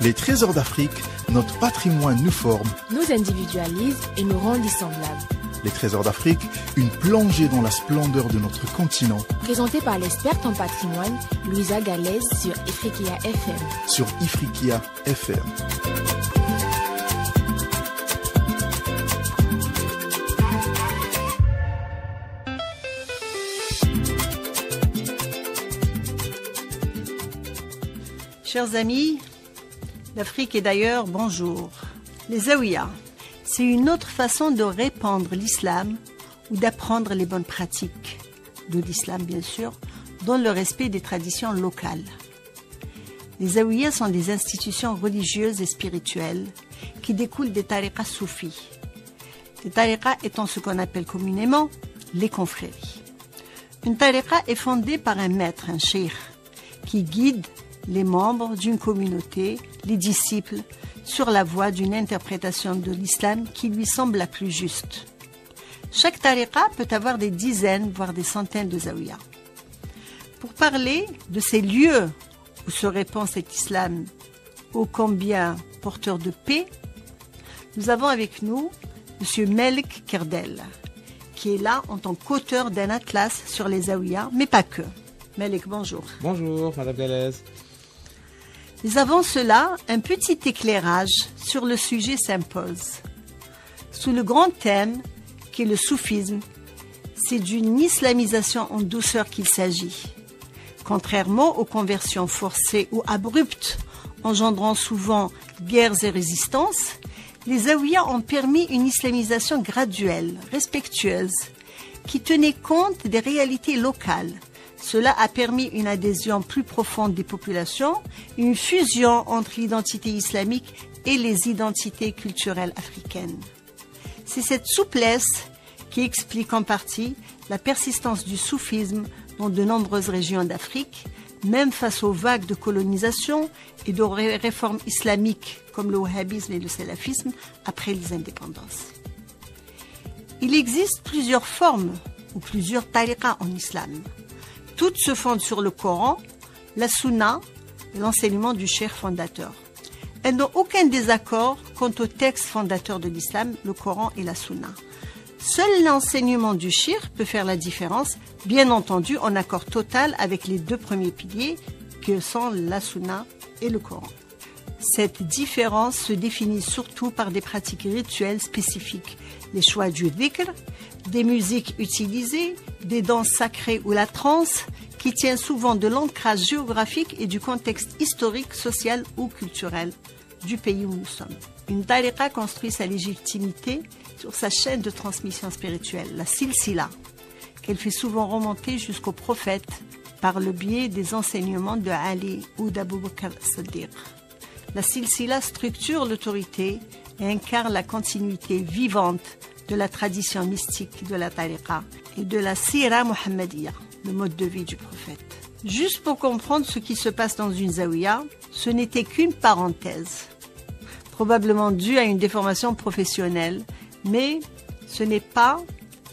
Les trésors d'Afrique, notre patrimoine nous forme, nous individualise et nous rend dissemblables. Les trésors d'Afrique, une plongée dans la splendeur de notre continent. Présenté par l'experte en patrimoine, Louisa Galez sur Ifriqiya FM. Sur Ifriqiya FM. Chers amis, l'Afrique est d'ailleurs bonjour. Les zaouïas, c'est une autre façon de répandre l'islam ou d'apprendre les bonnes pratiques de l'islam, bien sûr, dans le respect des traditions locales. Les zaouïas sont des institutions religieuses et spirituelles qui découlent des tariqas soufis. Les tariqas étant ce qu'on appelle communément les confréries. Une tariqa est fondée par un maître, un cheikh, qui guide les membres d'une communauté, les disciples, sur la voie d'une interprétation de l'islam qui lui semble la plus juste. Chaque tariqa peut avoir des dizaines, voire des centaines de zaouïas. Pour parler de ces lieux où se répand cet islam ô combien porteur de paix, nous avons avec nous M. Melek Kerdel, qui est là en tant qu'auteur d'un atlas sur les zaouïas, mais pas que. Melek, bonjour. Bonjour, Madame Galez. Mais avant cela, un petit éclairage sur le sujet s'impose. Sous le grand thème qu'est le soufisme, c'est d'une islamisation en douceur qu'il s'agit. Contrairement aux conversions forcées ou abruptes, engendrant souvent guerres et résistances, les zaouïas ont permis une islamisation graduelle, respectueuse, qui tenait compte des réalités locales. Cela a permis une adhésion plus profonde des populations, une fusion entre l'identité islamique et les identités culturelles africaines. C'est cette souplesse qui explique en partie la persistance du soufisme dans de nombreuses régions d'Afrique, même face aux vagues de colonisation et de réformes islamiques comme le wahhabisme et le salafisme après les indépendances. Il existe plusieurs formes ou plusieurs tariqas en islam. Toutes se fondent sur le Coran, la Sunna et l'enseignement du cheikh fondateur. Elles n'ont aucun désaccord quant au texte fondateur de l'islam, le Coran et la Sunna. Seul l'enseignement du cheikh peut faire la différence, bien entendu en accord total avec les deux premiers piliers que sont la Sunna et le Coran. Cette différence se définit surtout par des pratiques rituelles spécifiques, les choix du dhikr, des musiques utilisées, des danses sacrées ou la trance, qui tient souvent de l'ancrage géographique et du contexte historique, social ou culturel du pays où nous sommes. Une tariqa construit sa légitimité sur sa chaîne de transmission spirituelle, la silsila, qu'elle fait souvent remonter jusqu'au prophète par le biais des enseignements de Ali ou d'Abu Bakr as-Siddiq. La silsila structure l'autorité et incarne la continuité vivante de la tradition mystique de la tariqa et de la sira muhammadiya, le mode de vie du prophète. Juste pour comprendre ce qui se passe dans une zaouïa, ce n'était qu'une parenthèse, probablement due à une déformation professionnelle, mais ce n'est pas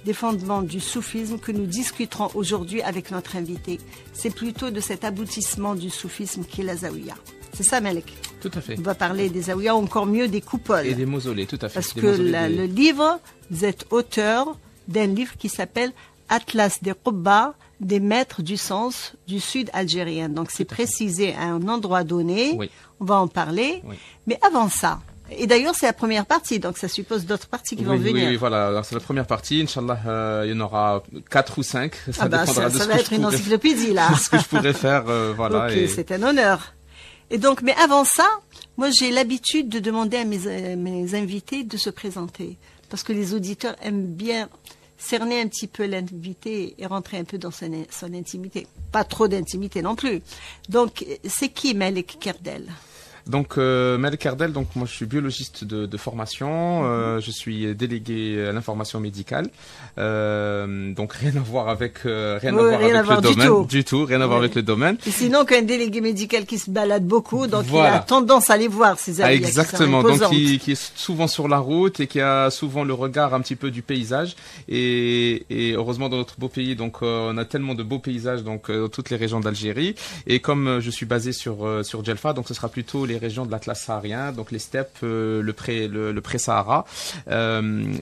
des fondements du soufisme que nous discuterons aujourd'hui avec notre invité. C'est plutôt de cet aboutissement du soufisme qu'est la zaouïa. C'est ça, Melek? Tout à fait. On va parler des zaouïas, encore mieux des coupoles. Et des mausolées, tout à fait. Parce que le livre, vous êtes auteur d'un livre qui s'appelle Atlas des Qubba, des maîtres du sens du sud algérien. Donc c'est précisé à un endroit donné. Oui. On va en parler. Oui. Mais avant ça, et d'ailleurs c'est la première partie, donc ça suppose d'autres parties qui vont venir. Oui, voilà. C'est la première partie. Inch'Allah, il y en aura 4 ou 5. Ça dépendra de ce que va être une encyclopédie là. Ce que je pourrais faire, voilà. Ok, c'est un honneur. Et donc, mais avant ça, moi j'ai l'habitude de demander à mes invités de se présenter. Parce que les auditeurs aiment bien cerner un petit peu l'invité et rentrer un peu dans son intimité. Pas trop d'intimité non plus. Donc, c'est qui Melek Kerdel? Donc, Melek Kerdel, donc moi je suis biologiste de formation, je suis délégué à l'information médicale, donc rien à voir avec le domaine du tout, rien à voir avec le domaine. Et sinon qu'un délégué médical qui se balade beaucoup, donc voilà. Il a tendance à aller voir ces avis. Exactement, donc qui est souvent sur la route et qui a souvent le regard un petit peu du paysage et heureusement dans notre beau pays, donc on a tellement de beaux paysages donc dans toutes les régions d'Algérie et comme je suis basé sur Djelfa, donc ce sera plutôt les régions de l'Atlas saharien, donc les steppes, le pré-Sahara.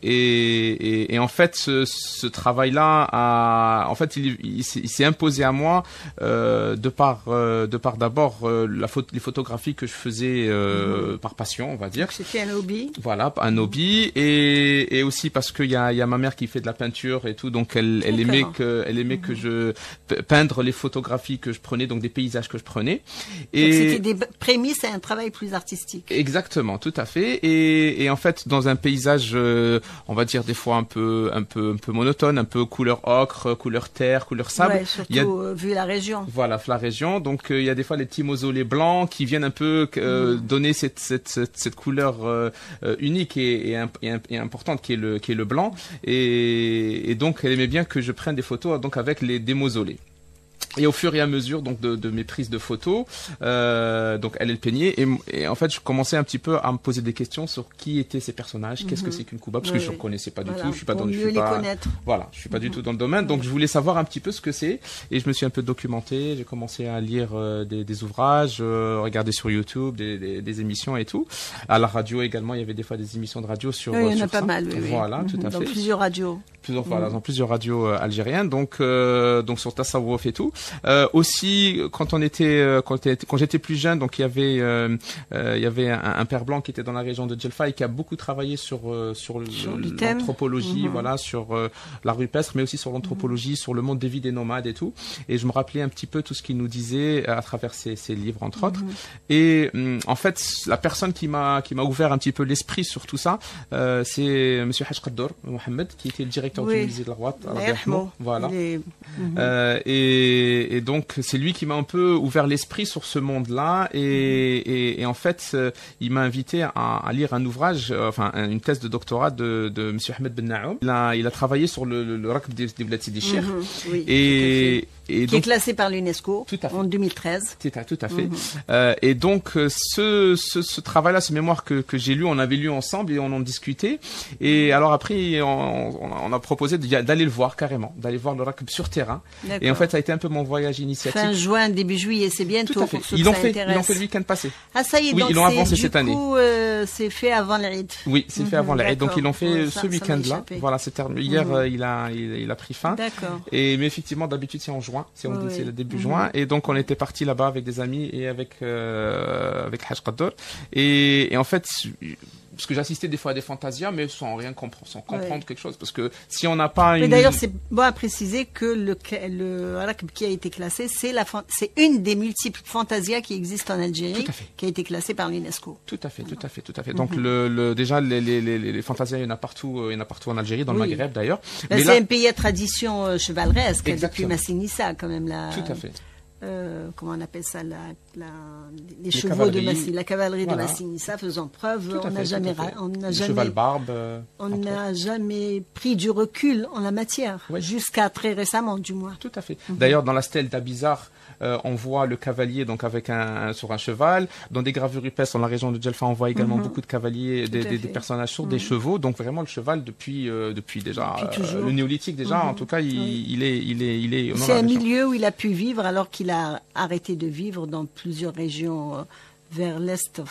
Et en fait, ce travail-là, en fait, il s'est imposé à moi de par d'abord les photographies que je faisais par passion, on va dire. C'était un hobby. Voilà, un hobby, et aussi parce qu'il y a ma mère qui fait de la peinture et tout, donc elle aimait que je peindre les photographies que je prenais, donc des paysages que je prenais. Et c'était des prémices à un travail plus artistique. Exactement, tout à fait. Et en fait, dans un paysage, on va dire des fois un peu monotone, un peu couleur ocre, couleur terre, couleur sable. Ouais, surtout vu la région. Voilà, la région. Donc il y a des fois les petits mausolées blancs qui viennent un peu donner cette couleur unique et importante qui est le blanc. Et donc elle aimait bien que je prenne des photos donc avec des mausolées. Et au fur et à mesure donc de mes prises de photos, donc elle peignait, et en fait je commençais un petit peu à me poser des questions sur qui étaient ces personnages, qu'est-ce que c'est qu'une Kuba, parce que je ne connaissais pas du tout, je suis pas dans, je suis pas du tout dans le domaine, donc je voulais savoir un petit peu ce que c'est, et je me suis un peu documenté, j'ai commencé à lire des ouvrages, regarder sur YouTube des émissions et tout. À la radio également, il y avait des fois des émissions de radio sur. Il y en a pas mal, oui. Voilà, tout à fait. Dans plusieurs radios. Dans plusieurs radios algériennes, donc sur Tassawouf et tout. Aussi, quand j'étais plus jeune, donc il y avait un père blanc qui était dans la région de Djelfa et qui a beaucoup travaillé sur l'anthropologie, voilà, sur la rupestre, mais aussi sur l'anthropologie, sur le monde des vies des nomades et tout. Et je me rappelais un petit peu tout ce qu'il nous disait à travers ses livres, entre autres. Et en fait, la personne qui m'a ouvert un petit peu l'esprit sur tout ça, c'est Monsieur Haj Qaddour Mohamed, qui était le directeur du musée de la Rouat. Voilà. Et donc c'est lui qui m'a un peu ouvert l'esprit sur ce monde-là, et en fait il m'a invité à lire un ouvrage, une thèse de doctorat de Monsieur Ahmed Ben Naoum. Il a travaillé sur le rakb des Bled Sidi Cheikh, qui est classé par l'UNESCO en 2013. Tout à fait. Et donc ce travail-là, ce mémoire que j'ai lu, on avait lu ensemble et on en discutait. Et alors après, on a proposé d'aller le voir carrément, d'aller voir le rakb sur terrain. Et en fait, ça a été un peu mon voyage initiatique. Fin juin, début juillet, c'est bientôt. Tout à fait. Ils l'ont fait le week-end passé. Ah, ça y est, oui, donc ils l'ont avancé cette année. Du coup, c'est fait avant l'Aïd. Oui, c'est fait avant l'Aïd. Donc ils l'ont fait ce week-end-là. Voilà, hier, il a pris fin. D'accord. Mais effectivement, d'habitude, c'est en juin. C'est le début juin. Et donc, on était partis là-bas avec des amis et avec Haj Qaddour. Et en fait, parce que j'assistais des fois à des fantasias, mais sans rien comprendre, sans comprendre quelque chose. Parce que si on n'a pas une... Mais d'ailleurs, c'est bon à préciser que le rakb qui a été classé, c'est une des multiples fantasias qui existent en Algérie, qui a été classée par l'UNESCO. Tout à fait. Donc, déjà, les fantasias, il y en a partout en Algérie, dans le Maghreb d'ailleurs. Mais c'est un pays à tradition chevaleresque, depuis Massinissa, quand même. Tout à fait. Comment on appelle ça, les chevaux de Massinissa, la cavalerie de Massinissa faisant preuve. On n'a jamais pris du recul en la matière, jusqu'à très récemment du moins. Tout à fait. D'ailleurs, dans la stèle d'Abizar, on voit le cavalier donc sur un cheval. Dans des gravures rupestres dans la région de Djelfa, on voit également beaucoup de cavaliers, des personnages sur des chevaux. Donc vraiment le cheval depuis déjà le néolithique déjà. En tout cas, il est. C'est un milieu où il a pu vivre alors qu'il a arrêté de vivre dans plusieurs régions vers l'Est,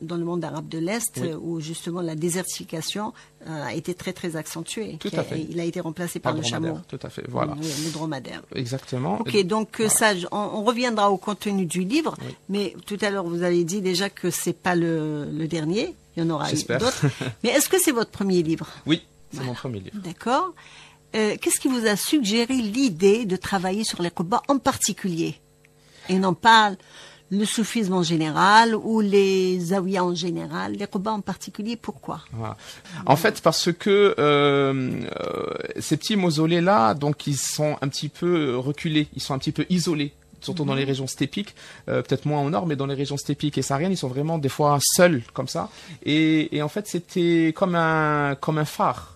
dans le monde arabe de l'Est, où justement la désertification a été très très accentuée. Tout à fait. Il a été remplacé par le chameau. Tout à fait, voilà. Le dromadaire. Exactement. Ok, donc ça, on reviendra au contenu du livre, mais tout à l'heure vous avez dit déjà que c'est pas le dernier, il y en aura d'autres. Mais est-ce que c'est votre premier livre? Oui, c'est mon premier livre. D'accord. Qu'est-ce qui vous a suggéré l'idée de travailler sur les Quba en particulier, et non pas le soufisme en général ou les zawiyas en général, les Quba en particulier, pourquoi? Voilà. En fait, parce que ces petits mausolées-là, donc ils sont un petit peu reculés, ils sont un petit peu isolés, surtout dans les régions steppiques, peut-être moins au nord, mais dans les régions steppiques et sahariennes, ils sont vraiment des fois seuls comme ça. Et en fait, c'était comme un phare.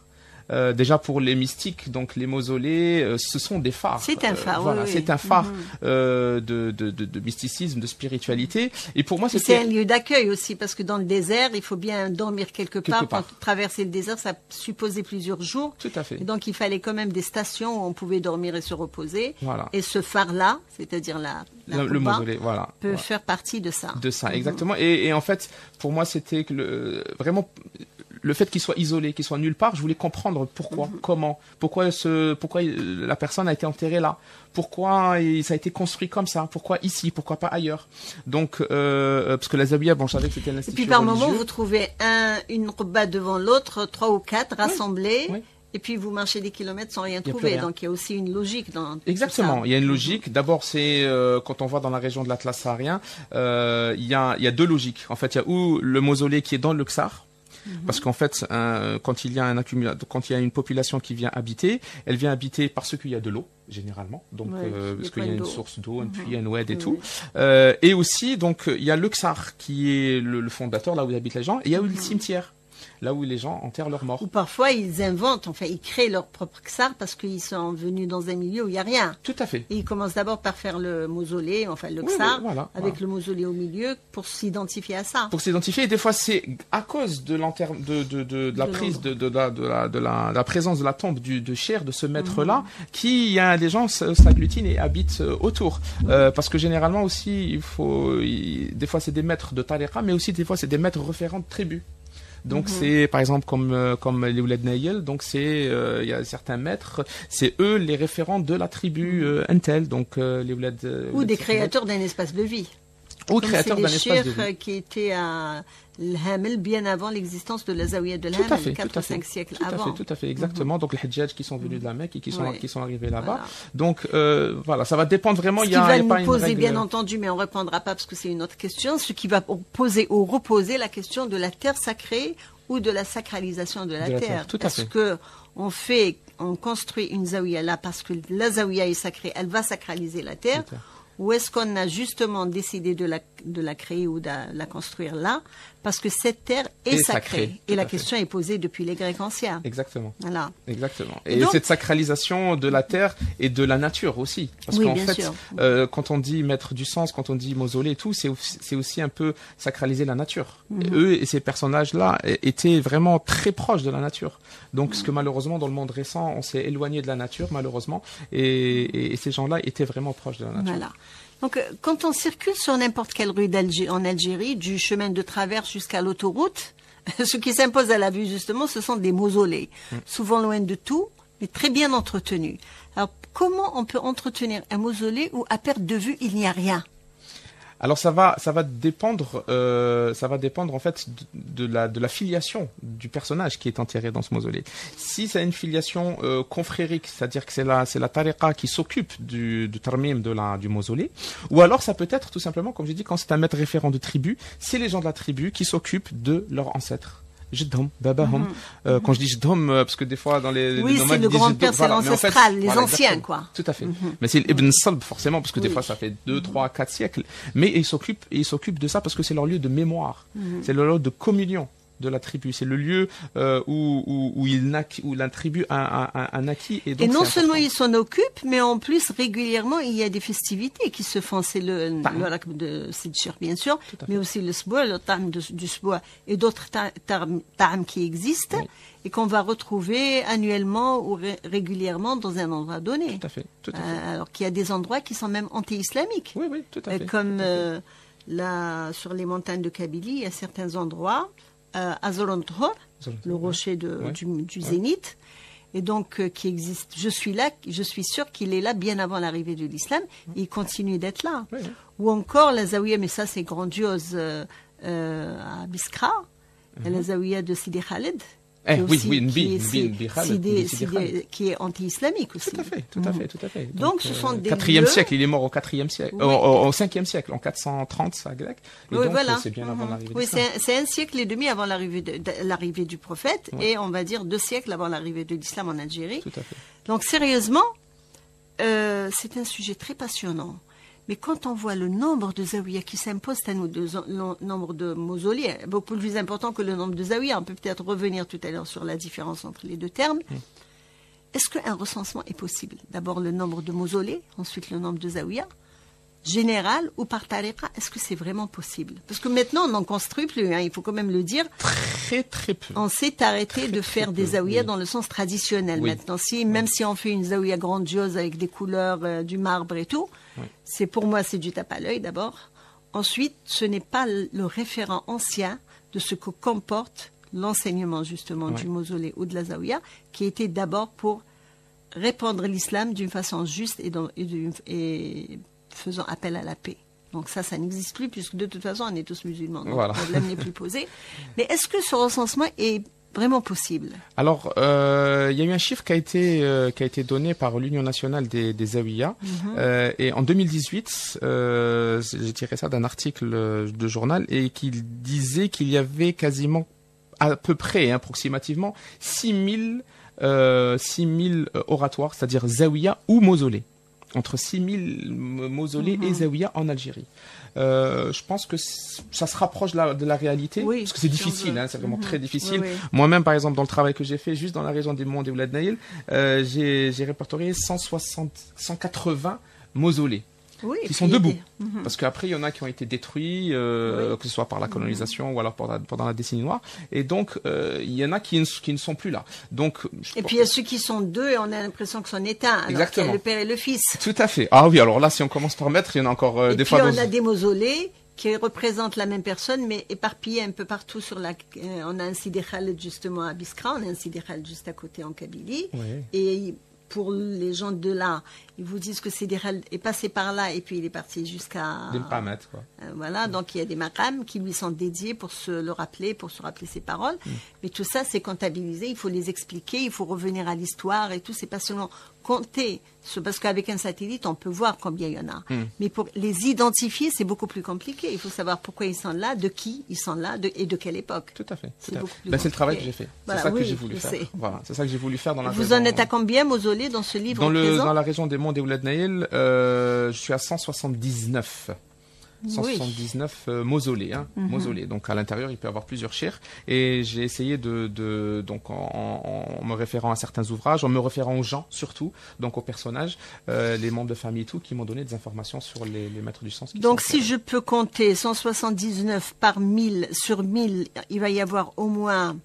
Déjà pour les mystiques, donc les mausolées, ce sont des phares. C'est un phare, voilà, oui. C'est un phare de mysticisme, de spiritualité. Et pour moi, c'est un lieu d'accueil aussi, parce que dans le désert, il faut bien dormir quelque part. Quand traverser le désert, ça supposait plusieurs jours. Tout à fait. Et donc il fallait quand même des stations où on pouvait dormir et se reposer. Voilà. Et ce phare-là, c'est-à-dire le mausolée, voilà, peut faire partie de ça. De ça, exactement. Et en fait, pour moi, c'était que vraiment le fait qu'il soit isolé, qu'il soit nulle part, je voulais comprendre pourquoi, comment, pourquoi la personne a été enterrée là, pourquoi ça a été construit comme ça, pourquoi ici, pourquoi pas ailleurs. Donc, parce que la Zawiya, bon, je savais que c'était l'institut religieux. Et puis par moment, vous trouvez une rouba devant l'autre, 3 ou 4 rassemblés. Oui. Et puis vous marchez des kilomètres sans rien trouver. Donc il y a aussi une logique dans Exactement, tout ça. Il y a une logique. D'abord, c'est quand on voit dans la région de l'Atlas saharien, il y a 2 logiques. En fait, il y a où le mausolée qui est dans le Ksar. Parce qu'en fait, quand il y a une population qui vient habiter, elle vient habiter parce qu'il y a de l'eau généralement, donc parce qu'il y a une source d'eau, un puits, un oued et tout. Et aussi, donc il y a le Ksar qui est le fondateur, là où habitent les gens, et il y a eu le cimetière, là où les gens enterrent leurs morts. Ou parfois ils inventent, enfin ils créent leur propre ksar parce qu'ils sont venus dans un milieu où il n'y a rien. Tout à fait. Et ils commencent d'abord par faire le mausolée, enfin le ksar, avec le mausolée au milieu pour s'identifier à ça. Pour s'identifier, et des fois c'est à cause de la prise de la présence de la tombe de Cher, de ce maître-là, qui des gens s'agglutinent et habitent autour. Parce que généralement aussi, des fois c'est des maîtres de tariqa, mais aussi des fois c'est des maîtres référents de tribus. Donc c'est par exemple comme les Ouled Naïl, donc il y a certains maîtres, c'est eux les référents de la tribu Entel, donc les Ouled ou des créateurs d'un espace de vie. Ou créateurs d'un espace de vie. C'est des qui étaient à l'Hamel bien avant l'existence de la Zawiya de l'Hamel, 4 ou 5 siècles avant. Tout à fait, exactement. Donc les Hajjaj qui sont venus de la Mecque et qui sont arrivés là-bas. Donc voilà, ça va dépendre vraiment. Ce qui va nous poser, bien entendu, mais on ne répondra pas parce que c'est une autre question, ce qui va poser ou reposer la question de la terre sacrée ou de la sacralisation de la terre. Est-ce qu'on construit une Zawiya là parce que la Zawiya est sacrée, elle va sacraliser la terre? Ou est-ce qu'on a justement décidé de la créer ou de la construire là parce que cette terre est sacrée. Et la question est posée depuis les Grecs anciens. Exactement. Voilà. Exactement. Et donc, cette sacralisation de la terre et de la nature aussi. Parce qu'en fait, quand on dit mettre du sens, quand on dit mausolée et tout, c'est aussi un peu sacraliser la nature. Et eux et ces personnages-là étaient vraiment très proches de la nature. Donc, ce que malheureusement, dans le monde récent, on s'est éloigné de la nature, malheureusement. Et ces gens-là étaient vraiment proches de la nature. Voilà. Donc, quand on circule sur n'importe quelle rue en Algérie, du chemin de traverse jusqu'à l'autoroute, ce qui s'impose à la vue, justement, ce sont des mausolées, souvent loin de tout, mais très bien entretenus. Alors, comment on peut entretenir un mausolée où, à perte de vue, il n'y a rien? Alors ça va dépendre en fait de la filiation du personnage qui est enterré dans ce mausolée. Si c'est une filiation confrérique, c'est-à-dire que c'est la tariqa qui s'occupe du tarmim du mausolée, ou alors ça peut être tout simplement, comme j'ai dit, quand c'est un maître référent de tribu, c'est les gens de la tribu qui s'occupent de leurs ancêtres. Jiddhom, babahom. Quand je dis Jiddhom, parce que des fois dans les nomades, c'est le grand-père, c'est l'ancestral, les anciens, quoi. Tout à fait. Mais c'est l'Ibn Salb, forcément, parce que des fois ça fait 2, 3, 4 siècles. Mais ils s'occupent de ça parce que c'est leur lieu de mémoire. C'est leur lieu de communion de la tribu. C'est le lieu où la tribu a un acquis. Et non seulement ils s'en occupent, mais en plus, régulièrement, il y a des festivités qui se font. C'est le Rakb de Sidchir, bien sûr, mais aussi le Sboua, le Ta'am du Sboua et d'autres Ta'am qui existent et qu'on va retrouver annuellement ou régulièrement dans un endroit donné. Tout à fait. Alors qu'il y a des endroits qui sont même anti-islamiques. Oui, tout à fait. Comme là, sur les montagnes de Kabylie, il y a certains endroits à Zorontor, le rocher du Zénith, et donc qui existe. Je suis sûre qu'il est là bien avant l'arrivée de l'islam, et il continue d'être là. Ou encore la Zawiya, mais ça c'est grandiose, à Biskra, la Zawiya de Sidi Khaled, qui est anti-islamique aussi. Tout à fait. Donc, ce sont des 4e siècle, il est mort au 4e siècle, au 5e siècle, en 430, ça grec. Et donc, c'est bien avant l'arrivée de l'islam. C'est 1 siècle et demi avant l'arrivée du prophète, et on va dire 2 siècles avant l'arrivée de l'islam en Algérie. Tout à fait. Donc, sérieusement, c'est un sujet très passionnant. Mais quand on voit le nombre de zaouïas qui s'imposent à nous, le nombre de mausolées, beaucoup plus important que le nombre de zaouïas, on peut peut-être revenir tout à l'heure sur la différence entre les deux termes. Est-ce qu'un recensement est possible? D'abord le nombre de mausolées, ensuite le nombre de zaouïas, général ou par tariqa, est-ce que c'est vraiment possible? Parce que maintenant, on n'en construit plus, hein, il faut quand même le dire. Très, très peu. On s'est arrêté de faire des zaouïas dans le sens traditionnel maintenant. Même si on fait une zaouïa grandiose avec des couleurs, du marbre et tout, pour moi, c'est du tape à l'œil d'abord. Ensuite, ce n'est pas le référent ancien de ce que comporte l'enseignement justement du mausolée ou de la zaouïa, qui était d'abord pour répandre l'islam d'une façon juste et faisant appel à la paix. Donc ça n'existe plus puisque de toute façon on est tous musulmans. Donc le problème n'est plus posé. Mais est-ce que ce recensement est vraiment possible? Alors, il y a eu un chiffre qui a été donné par l'Union nationale des zaouïas et en 2018, j'ai tiré ça d'un article de journal et qui disait qu'il y avait quasiment à peu près, approximativement 6000 oratoires, c'est-à-dire zaouïas ou mausolées. Entre 6000 mausolées et zaouïas en Algérie. Je pense que ça se rapproche de la réalité, parce que c'est difficile, c'est vraiment très difficile. Moi-même, par exemple, dans le travail que j'ai fait, juste dans la région des Monts et Oulad Naïl, j'ai répertorié 180 mausolées. Qui sont debout. Parce qu'après, il y en a qui ont été détruits, que ce soit par la colonisation ou alors pendant la décennie noire. Et donc, il y en a qui ne sont plus là. Donc, puis il y a ceux qui sont deux et on a l'impression que c'en est un. Exactement. Le père et le fils. Tout à fait. Ah oui, alors là, si on commence par mettre, il y en a encore des fois... Et puis on a des mausolées qui représentent la même personne, mais éparpillées un peu partout sur la... on a un Sidi Khaled justement à Biskra, on a un Sidi Khaled juste à côté en Kabylie. Et... pour les gens de là, ils vous disent que Sidi Khaled est passé par là et puis il est parti jusqu'à... Des maqams, quoi. Voilà, donc il y a des maqams qui lui sont dédiés pour se le rappeler, pour se rappeler ses paroles. Mais tout ça, c'est comptabilisé, il faut les expliquer, il faut revenir à l'histoire et tout. C'est pas seulement compter, parce qu'avec un satellite, on peut voir combien il y en a. Mais pour les identifier, c'est beaucoup plus compliqué. Il faut savoir pourquoi ils sont là, de qui ils sont là et de quelle époque. Tout à fait. C'est le travail que j'ai fait. Voilà, c'est ça que j'ai voulu faire. Voilà, c'est ça que j'ai voulu faire dans la Vous en êtes à combien mausolées dans ce livre dans la région des Monts et Oulad Naïl, je suis à 179. 179 mausolées, mausolées. Donc à l'intérieur, il peut y avoir plusieurs chairs. Et j'ai essayé donc en me référant à certains ouvrages, en me référant aux gens surtout, donc aux personnages, les membres de famille et tout, qui m'ont donné des informations sur les maîtres du sens. Donc si je peux compter 179 par 1000 sur 1000, il va y avoir au moins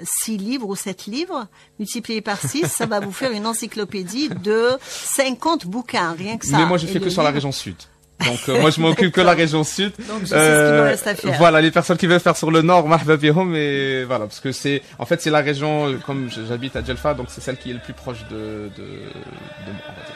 6 livres ou 7 livres, multiplié par 6, ça va vous faire une encyclopédie de 50 bouquins, rien que ça. Mais moi, je fais que sur la région sud. Donc moi je m'occupe que de la région sud. Donc je sais ce qu'il me reste à faire. Voilà, les personnes qui veulent faire sur le nord, marhaba bihom, et voilà, parce que c'est la région, comme j'habite à Djelfa, donc c'est celle qui est le plus proche de moi, on va dire.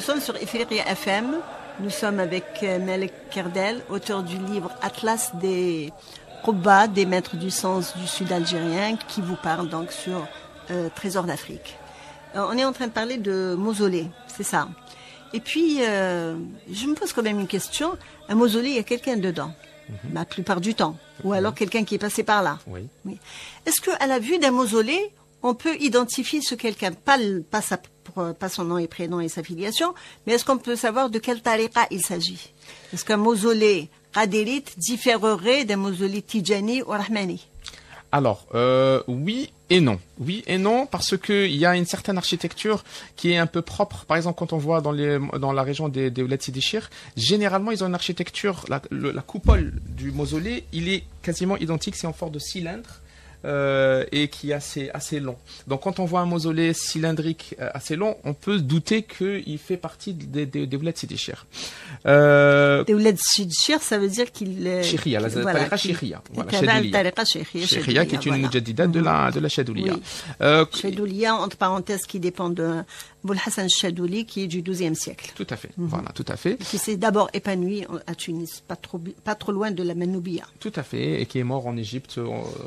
sommes sur Ifriqiya FM. Nous sommes avec Melek Kerdel, auteur du livre Atlas des Qubba, des maîtres du sens du sud algérien, qui vous parle donc sur Trésor d'Afrique. On est en train de parler de mausolée, c'est ça. Et puis, je me pose quand même une question. Un mausolée, il y a quelqu'un dedans, la plupart du temps. Ou alors quelqu'un qui est passé par là. Oui. Oui. Est-ce qu'à la vue d'un mausolée, on peut identifier ce quelqu'un, pas son nom et prénom et sa filiation, mais est-ce qu'on peut savoir de quel tariqa il s'agit? Est-ce qu'un mausolée qadérite différerait d'un mausolée tijani ou rahmani? Alors, oui et non. Oui et non, parce que il y a une certaine architecture qui est un peu propre. Par exemple, quand on voit dans la région des Ouled Sidi Chir, généralement, ils ont une architecture, la coupole du mausolée, il est quasiment identique, c'est en forme de cylindre. Et qui est assez long. Donc quand on voit un mausolée cylindrique assez long, on peut douter qu'il fait partie des Ouled Sidi Chir. Des Ouled Sidi Chir, ça veut dire qu'il est... Chiriya, la tariqa Chiriya. Chiriya, qui est une mujaddida de la Chadouliya. Chadouliya, entre parenthèses, qui dépend de Boul Hassan Chadouli, qui est du XIIe siècle. Tout à fait, voilà, tout à fait. Qui s'est d'abord épanoui à Tunis, pas trop loin de la Manoubia. Tout à fait, et qui est mort en Égypte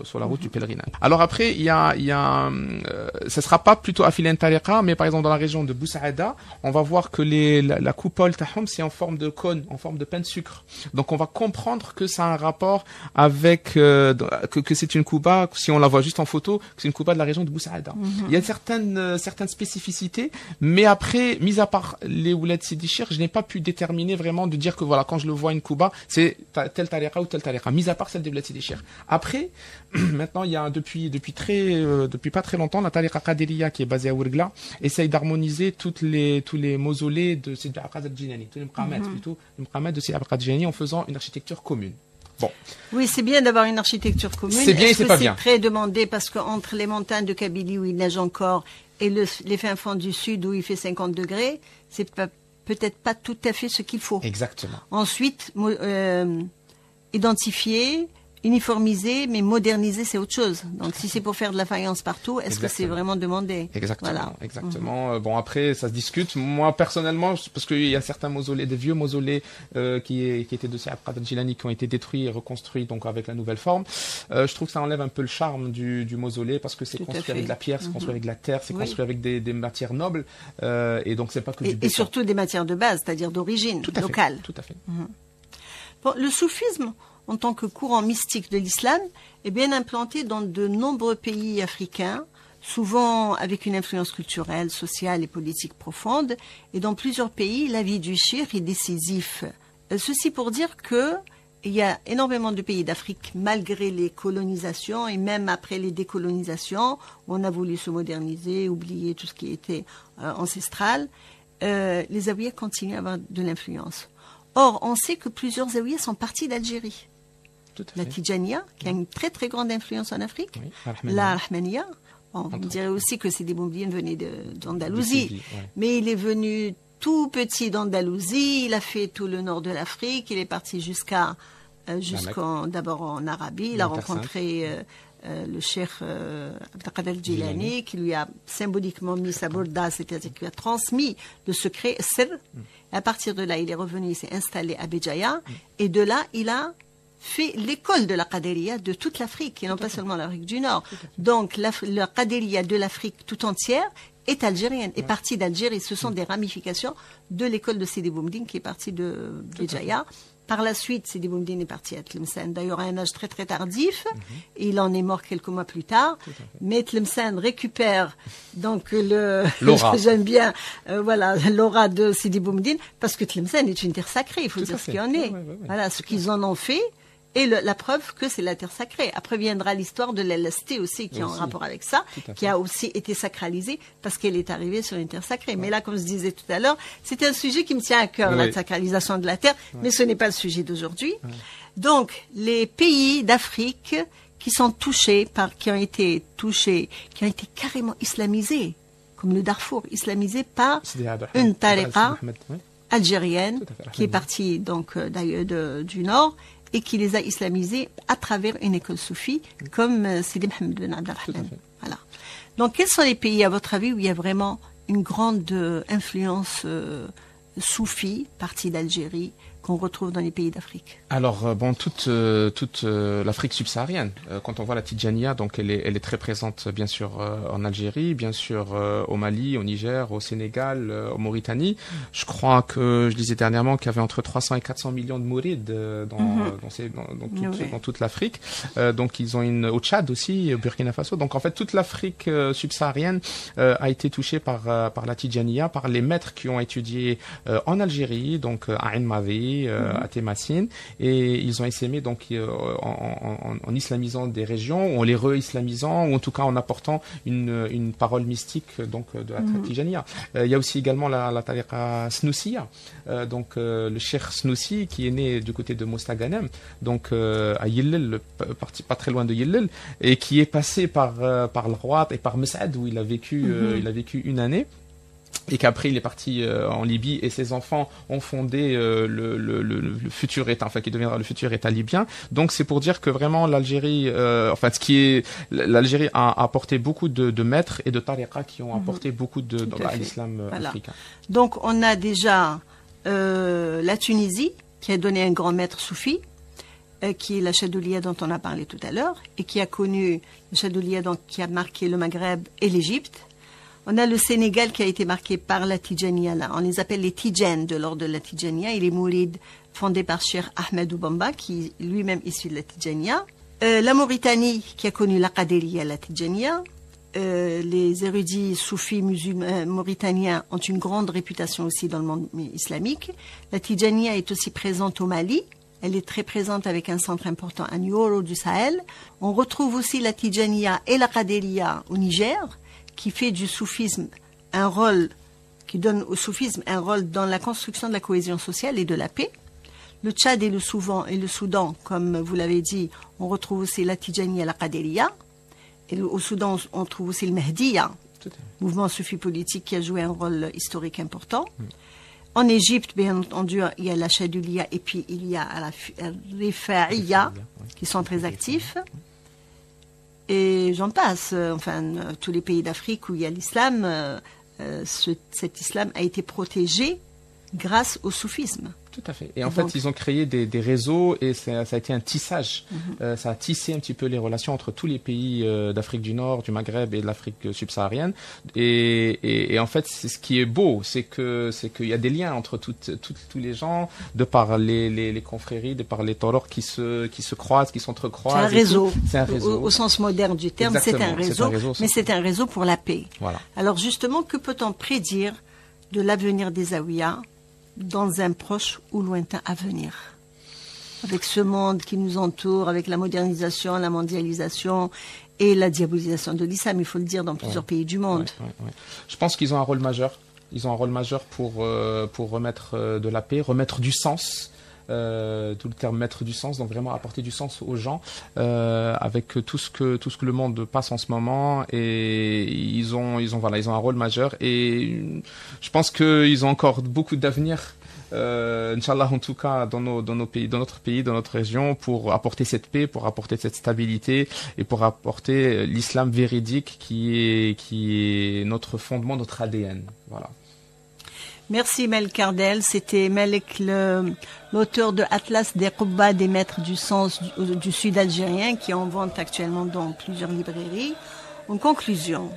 sur la route du pèlerinage. Alors après, ça sera pas plutôt affilé à une tariqa, mais par exemple dans la région de Boussaada, on va voir que la coupole tahom, c'est en forme de cône, en forme de pain de sucre. Donc on va comprendre que ça a un rapport avec que c'est une kouba, si on la voit juste en photo, que c'est une kouba de la région de Boussaada. Il y a certaines spécificités. Mais après, mis à part les Ouled Sidi Chir, je n'ai pas pu déterminer vraiment de dire que voilà, quand je le vois une kouba, c'est telle tariqa ou telle tariqa, mis à part celle des Ouled Sidi Chir. Après, maintenant, il y a depuis pas très longtemps, la tariqa Qadiriya qui est basée à Ouargla essaye d'harmoniser tous les mausolées de Sidi Abd al-Jilani, tous les mqamat, plutôt les mqamat de Sidi Abd al-Jilani en faisant une architecture commune. Bon. Oui, c'est bien d'avoir une architecture commune. C'est bien et c'est pas bien. C'est très demandé parce qu'entre les montagnes de Kabylie où il neige encore et les fins fonds du sud où il fait 50 degrés, c'est peut-être pas tout à fait ce qu'il faut. Exactement. Ensuite, identifier, uniformiser, mais moderniser, c'est autre chose. Donc, si c'est pour faire de la faïence partout, est-ce que c'est vraiment demandé? Exactement. Voilà. Exactement. Bon, après, ça se discute. Moi, personnellement, parce qu'il y a certains mausolées, des vieux mausolées qui étaient de Sidi Abd al-Jilani, qui ont été détruits et reconstruits donc avec la nouvelle forme. Je trouve que ça enlève un peu le charme du mausolée parce que c'est construit avec de la pierre, c'est construit avec de la terre, c'est construit avec des matières nobles, et donc c'est pas que du béton. Et surtout des matières de base, c'est-à-dire d'origine locale. Tout à fait. Bon, le soufisme, en tant que courant mystique de l'islam, est bien implanté dans de nombreux pays africains, souvent avec une influence culturelle, sociale et politique profonde. Et dans plusieurs pays, la vie du shir est décisif. Ceci pour dire que il y a énormément de pays d'Afrique, malgré les colonisations et même après les décolonisations, où on a voulu se moderniser, oublier tout ce qui était ancestral, les Zaouïas continuent à avoir de l'influence. Or, on sait que plusieurs Zaouïas sont partis d'Algérie. La Tijaniya, qui a une très très grande influence en Afrique, la Rahmaniya, on dirait aussi que ces Boumdine venaient d'Andalousie, mais il est venu tout petit d'Andalousie, il a fait tout le nord de l'Afrique, il est parti d'abord en Arabie, il a rencontré le cheikh Abd al-Jilani, qui lui a symboliquement mis sa bourda, c'est-à-dire qu'il a transmis le secret sir. À partir de là, il est revenu, il s'est installé à Béjaïa, et de là, il a fait l'école de la Qadériya de toute l'Afrique, et non pas seulement l'Afrique du Nord. Donc, la Qadériya de l'Afrique tout entière est algérienne, est partie d'Algérie. Ce sont des ramifications de l'école de Sidi Boumdine qui est partie de Béjaïa. Par la suite, Sidi Boumdine est parti à Tlemcen, d'ailleurs à un âge très très tardif. Il en est mort quelques mois plus tard. Mais Tlemcen récupère donc l'aura. J'aime bien l'aura de Sidi Boumdine, parce que Tlemcen est une terre sacrée, il faut dire ce qu'il en est. Voilà, ce qu'ils en ont fait. Et la preuve que c'est la terre sacrée. Après viendra l'histoire de l'LST aussi, qui est en rapport avec ça, qui a aussi été sacralisée parce qu'elle est arrivée sur une terre sacrée. Mais là, comme je disais tout à l'heure, c'était un sujet qui me tient à cœur, la sacralisation de la terre, mais ce n'est pas le sujet d'aujourd'hui. Donc, les pays d'Afrique qui sont touchés qui ont été carrément islamisés, comme le Darfour, islamisé par une tariqa algérienne qui est partie donc d'ailleurs du nord, et qui les a islamisés à travers une école soufie, comme Sidi Mohamed Ben Abd al-Rahman. Voilà. Donc, quels sont les pays, à votre avis, où il y a vraiment une grande influence soufis partis d'Algérie qu'on retrouve dans les pays d'Afrique? Alors, bon, toute l'Afrique subsaharienne. Quand on voit la Tidjaniya, donc elle est très présente, bien sûr, en Algérie, bien sûr, au Mali, au Niger, au Sénégal, en Mauritanie. Je crois que je disais dernièrement qu'il y avait entre 300 et 400 millions de mourides dans toute l'Afrique. Donc, ils ont au Tchad aussi, au Burkina Faso. Donc, en fait, toute l'Afrique subsaharienne a été touchée par la Tidjaniya, par les maîtres qui ont étudié en Algérie, donc à Ain Madi, à Temassine, et ils ont essaimé donc en islamisant des régions, en les re-islamisant, ou en tout cas en apportant une parole mystique donc de la Tidjaniya. Il y a aussi également la tariqa Snoussia, donc le cheikh Snoussi qui est né du côté de Mostaganem, donc à Yellel, pas très loin de Yellel, et qui est passé par le Roi et par Mes'ad où il a vécu une année. Et qu'après il est parti en Libye et ses enfants ont fondé le futur État, enfin qui deviendra le futur État libyen. Donc c'est pour dire que vraiment l'Algérie, l'Algérie a apporté beaucoup de maîtres et de tariqa qui ont apporté beaucoup à l'islam africain. Donc on a déjà la Tunisie qui a donné un grand maître soufi, qui est la Chadouliya dont on a parlé tout à l'heure, et qui a connu la Chadouliya qui a marqué le Maghreb et l'Égypte. On a le Sénégal qui a été marqué par la Tidjaniya. On les appelle les Tidjanes de l'ordre de la Tidjaniya, et les Mourides fondés par Cheikh Ahmed Bamba, qui lui-même issu de la Tidjaniya. La Mauritanie qui a connu la Qadiriya, la Tidjaniya. Les érudits soufis musulmans mauritaniens ont une grande réputation aussi dans le monde islamique. La Tidjaniya est aussi présente au Mali. Elle est très présente avec un centre important à Nioro du Sahel. On retrouve aussi la Tidjaniya et la Qadiriya au Niger, qui fait du soufisme qui donne au soufisme un rôle dans la construction de la cohésion sociale et de la paix. Le Tchad et le Soudan, comme vous l'avez dit, on retrouve aussi la Tidjaniya et la Qadiriya. Et au Soudan, on trouve aussi le Mahdiya, mouvement soufi politique qui a joué un rôle historique important. En Égypte, bien entendu, il y a la Chadouliya et puis il y a la Rifa'iyya qui sont très actifs. Et j'en passe, tous les pays d'Afrique où il y a l'islam, cet islam a été protégé grâce au soufisme. Tout à fait. Et en fait, ils ont créé des réseaux et ça a été un tissage. Ça a tissé un petit peu les relations entre tous les pays d'Afrique du Nord, du Maghreb et de l'Afrique subsaharienne. Et en fait, c'est ce qui est beau, c'est qu'il y a des liens entre tous les gens, de par les confréries, de par les torors qui se croisent, qui s'entrecroisent. C'est un réseau. C'est un réseau. Au sens moderne du terme, c'est un réseau, mais c'est un réseau pour la paix. Voilà. Alors justement, que peut-on prédire de l'avenir des Zaouïas dans un proche ou lointain avenir, avec ce monde qui nous entoure, avec la modernisation, la mondialisation et la diabolisation de l'islam, il faut le dire, dans plusieurs pays du monde. Je pense qu'ils ont un rôle majeur. Ils ont un rôle majeur pour remettre de la paix, remettre du sens. Tout le terme mettre du sens, donc vraiment apporter du sens aux gens avec tout ce que le monde passe en ce moment, et ils ont un rôle majeur, et je pense qu'ils ont encore beaucoup d'avenir, Inch'Allah, en tout cas dans notre pays, dans notre région, pour apporter cette paix, pour apporter cette stabilité et pour apporter l'islam véridique qui est notre fondement, notre ADN. Voilà. Merci Mel Kardel, c'était Melek, l'auteur de Atlas des Qubba des maîtres du sens du sud algérien, qui est en vente actuellement dans plusieurs librairies. En conclusion,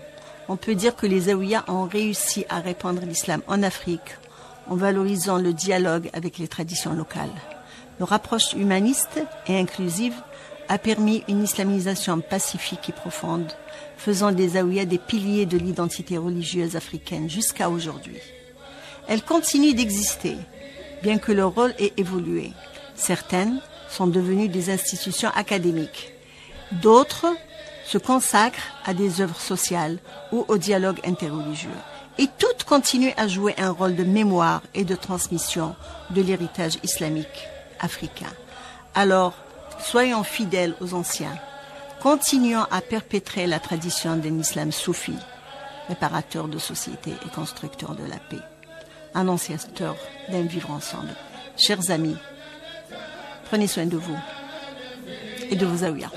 on peut dire que les Zaouïas ont réussi à répandre l'islam en Afrique en valorisant le dialogue avec les traditions locales. Leur approche humaniste et inclusive a permis une islamisation pacifique et profonde, faisant des Zaouïas des piliers de l'identité religieuse africaine jusqu'à aujourd'hui. Elles continuent d'exister, bien que leur rôle ait évolué. Certaines sont devenues des institutions académiques. D'autres se consacrent à des œuvres sociales ou au dialogue interreligieux. Et toutes continuent à jouer un rôle de mémoire et de transmission de l'héritage islamique africain. Alors, soyons fidèles aux anciens. Continuons à perpétrer la tradition d'un islam soufi, réparateur de société et constructeur de la paix. Annonciateur d'un vivre ensemble. Chers amis, prenez soin de vous et de vos Zaouïas.